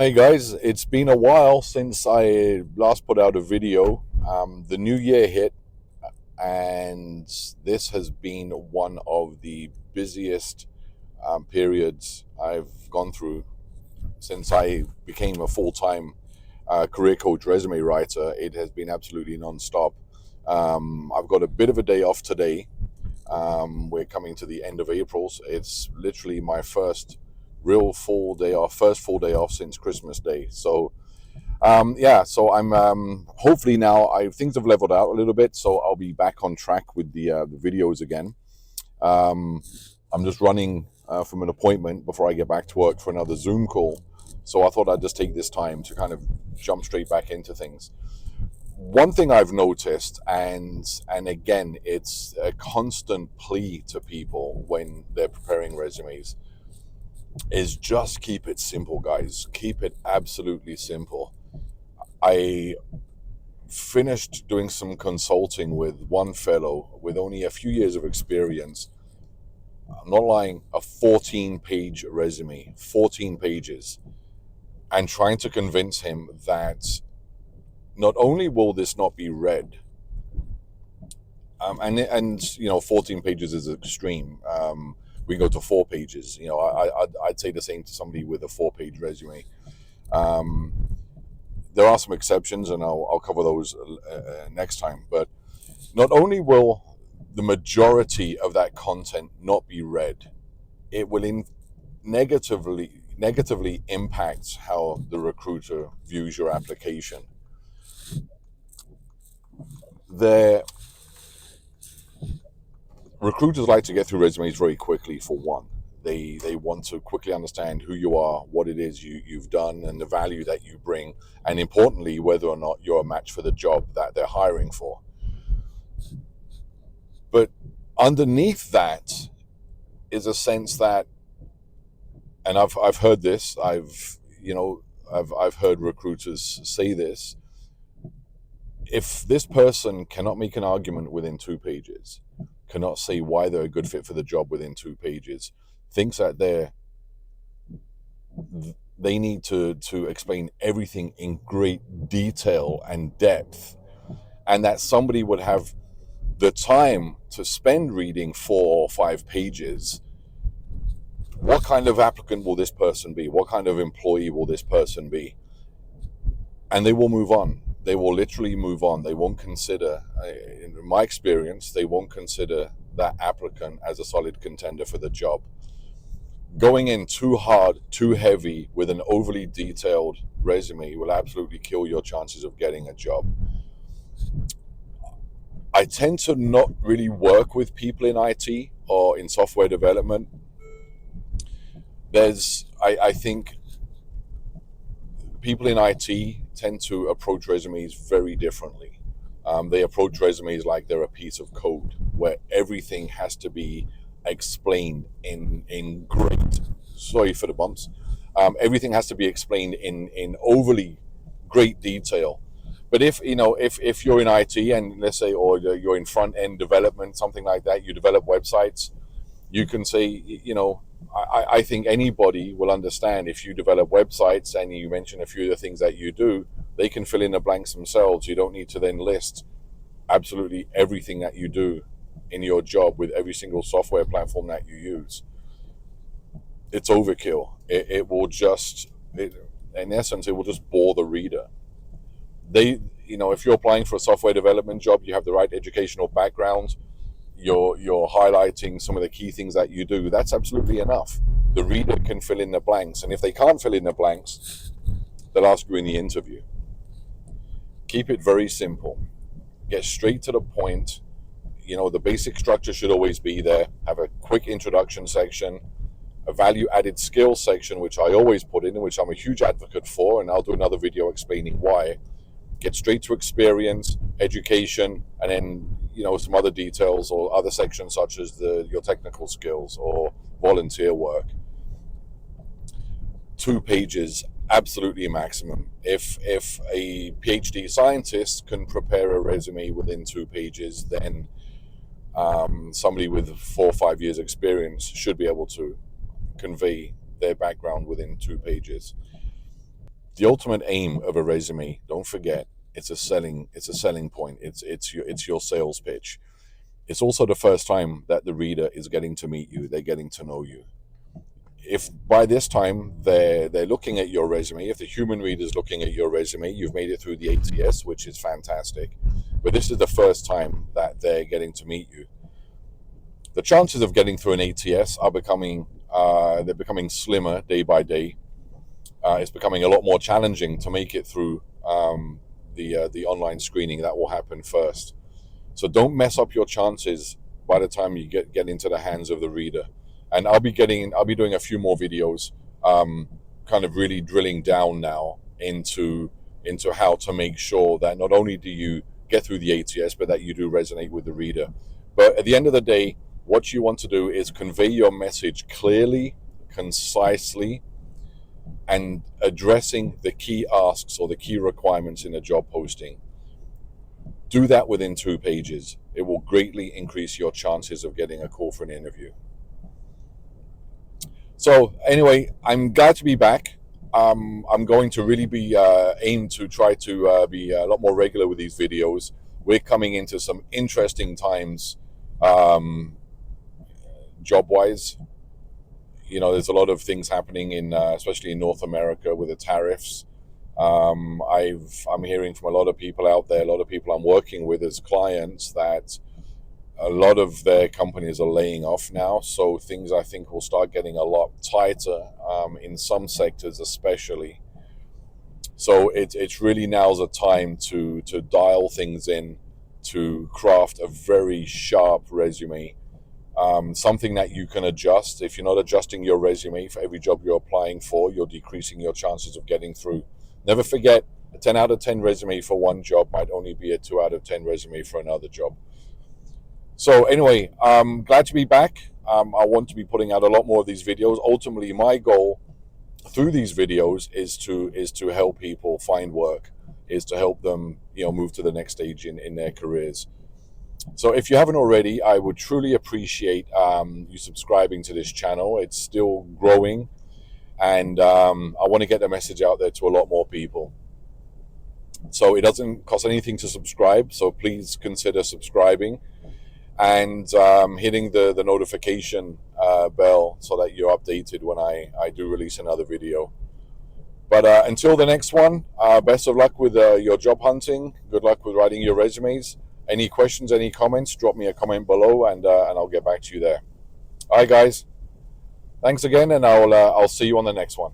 Hey guys, it's been a while since I last put out a video. The new year hit, and this has been one of the busiest periods I've gone through since I became a full time career coach resume writer. It has been absolutely non-stop. I've got a bit of a day off today. We're coming to the end of April. So it's literally my first real full day off, first full day off since Christmas Day. So I'm hopefully now things have leveled out a little bit, so I'll be back on track with the videos again. Um, I'm just running from an appointment before I get back to work for another Zoom call, so I thought I'd just take this time to kind of jump straight back into things. One thing I've noticed, and again, it's a constant plea to people when they're preparing resumes, is just keep it simple, guys. Keep it absolutely simple. I finished doing some consulting with one fellow with only a few years of experience. I'm not lying, a 14-page resume, 14 pages, and trying to convince him that not only will this not be read, and 14 pages is extreme. We go to 4 pages. I'd say the same to somebody with a 4-page resume. Um, there are some exceptions, and I'll cover those next time. But not only will the majority of that content not be read, it will negatively impact how the recruiter views your application. The recruiters like to get through resumes very quickly. For one, they want to quickly understand who you are, what it is you've done, and the value that you bring, and importantly, whether or not you're a match for the job that they're hiring for. But underneath that is a sense that, and I've heard this, I've heard recruiters say this: if this person cannot make an argument within 2 pages, cannot say why they're a good fit for the job within 2 pages, thinks that they need to explain everything in great detail and depth, and that somebody would have the time to spend reading 4 or 5 pages, what kind of applicant will this person be? What kind of employee will this person be? And they will move on. They will literally move on. They won't consider, in my experience, they won't consider that applicant as a solid contender for the job. Going in too hard, too heavy with an overly detailed resume will absolutely kill your chances of getting a job. I tend to not really work with people in IT or in software development. I think people in IT tend to approach resumes very differently. They approach resumes like they're a piece of code where everything has to be explained in great, sorry for the bumps, everything has to be explained in overly great detail. But if you're in IT, and let's say, or you're in front end development, something like that, you develop websites, you can say, I think anybody will understand if you develop websites and you mention a few of the things that you do, they can fill in the blanks themselves. You don't need to then list absolutely everything that you do in your job with every single software platform that you use. It's overkill. In essence, it will just bore the reader. If you're applying for a software development job, you have the right educational background, you're highlighting some of the key things that you do, that's absolutely enough. The reader can fill in the blanks, and if they can't fill in the blanks, they'll ask you in the interview. Keep it very simple. Get straight to the point. The basic structure should always be there. Have a quick introduction section, a value added skills section, which I always put in, which I'm a huge advocate for, and I'll do another video explaining why. Get straight to experience, education, and then some other details or other sections such as your technical skills or volunteer work. 2 pages, absolutely maximum. If a PhD scientist can prepare a resume within 2 pages, then somebody with 4 or 5 years experience should be able to convey their background within 2 pages. The ultimate aim of a resume, don't forget, it's a selling point. It's your sales pitch. It's also the first time that the reader is getting to meet you. They're getting to know you. If by this time they're looking at your resume, if the human reader is looking at your resume, you've made it through the ATS, which is fantastic. But this is the first time that they're getting to meet you. The chances of getting through an ATS are becoming they're becoming slimmer day by day. It's becoming a lot more challenging to make it through the online screening that will happen first. So don't mess up your chances by the time you get into the hands of the reader. And I'll be doing a few more videos, kind of really drilling down now into how to make sure that not only do you get through the ATS, but that you do resonate with the reader. But at the end of the day, what you want to do is convey your message clearly, concisely, and addressing the key asks or the key requirements in a job posting. Do that within 2 pages. It will greatly increase your chances of getting a call for an interview. So anyway, I'm glad to be back. I'm going to really be aim to try to be a lot more regular with these videos. We're coming into some interesting times, job-wise. You know, there's a lot of things happening in, especially in North America with the tariffs. I'm hearing from a lot of people out there, a lot of people I'm working with as clients, that a lot of their companies are laying off now. So things, I think, will start getting a lot tighter in some sectors, especially. So it's really now's a time to dial things in, to craft a very sharp resume. Something that you can adjust. If you're not adjusting your resume for every job you're applying for, you're decreasing your chances of getting through. Never forget, a 10 out of 10 resume for one job might only be a 2 out of 10 resume for another job. So anyway, I'm glad to be back. I want to be putting out a lot more of these videos. Ultimately, my goal through these videos is to help people find work, is to help them, move to the next stage in their careers. So if you haven't already, I would truly appreciate you subscribing to this channel. It's still growing, and I want to get the message out there to a lot more people. So it doesn't cost anything to subscribe, so please consider subscribing and hitting the notification bell so that you're updated when I do release another video. But until the next one, best of luck with your job hunting. Good luck with writing your resumes. Any questions, any comments, drop me a comment below, and I'll get back to you there. All right, guys. Thanks again, and I'll see you on the next one.